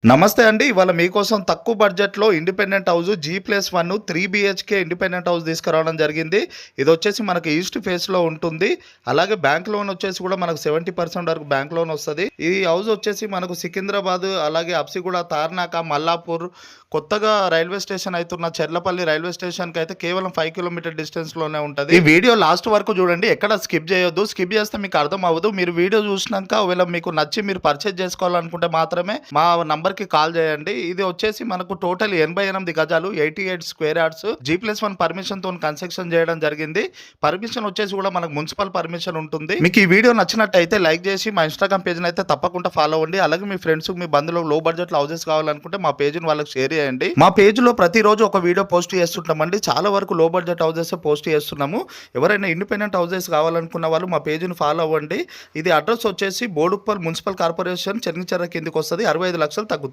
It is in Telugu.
నమస్తే అండి. ఇవాళ మీకోసం తక్కువ బడ్జెట్‌లో independent house G+1 3 BHK independent house తీసుకురావడం జరిగింది. ఇదొచ్చేసి మనకు ఈస్ట్ ఫేస్‌లో ఉంటుంది. అలాగే బ్యాంక్ లోన్ వచ్చేసి కూడా మనకు 70% వరకు బ్యాంక్ లోన్ వస్తది. ఈ హౌస్ వచ్చేసి మనకు సికింద్రాబాద్, అలాగే అబ్సిగూడ, తార్నాక, మల్లాపూర్, కొత్తగా రైల్వే స్టేషన్ అయితున్న చెర్లపల్లి రైల్వే స్టేషన్‌కి అయితే కేవలం 5 కిలోమీటర్ డిస్టెన్స్‌లోనే ఉంటది. ఈ వీడియో లాస్ట్ వరకు చూడండి. ఎక్కడ స్కిప్ చేయొద్దు. స్కిప్ చేస్తే మీకు అర్థం అవ్వదు. మీరు వీడియో చూసినాక ఒకవేళ మీకు నచ్చి మీరు పర్చేజ్ చేసుకోవాలనుకుంటే మాత్రమే మా నంబర్‌కి కాల్ చేయండి. ఇది వచ్చేసి మనకు టోటల్ 88 గజాలు, 88 స్క్వేర్ యార్డ్స్, G+1 పర్మిషన్‌తో కన్స్ట్రక్షన్ చేయడం జరిగింది. పర్మిషన్ వచ్చేసి కూడా మనకు మున్సిపల్ పర్మిషన్ ఉంటుంది. మీకు ఈ వీడియో నచ్చినట్టయితే లైక్ చేసి మా ఇన్‌స్టాగ్రామ్ పేజ్‌ని అయితే తప్పకుండా ఫాలో అవ్వండి. అలాగే మీ ఫ్రెండ్స్, మీ బంధువులకు లో బడ్జెట్‌లో హౌసెస్ కావాలనుకుంటే మా పేజ్‌ని వాళ్ళకి షేర్ చేయండి. మా పేజ్‌లో ప్రతిరోజు ఒక వీడియో పోస్ట్ చేస్తుంటామండి. చాలా వరకు లో బడ్జెట్ హౌసెస్ పోస్ట్ చేస్తున్నాము. ఎవరైనా ఇండిపెండెంట్ హౌసెస్ కావాలనుకున్న వాళ్ళు మా పేజ్‌ని ఫాలో అవ్వండి. ఇది అడ్రస్ వచ్చేసి బోడుప్పల్ మున్సిపల్ కార్పొరేషన్ చెర్నిచెర్ల కిందకి వస్తది. 65 లక్షలు తక్కువ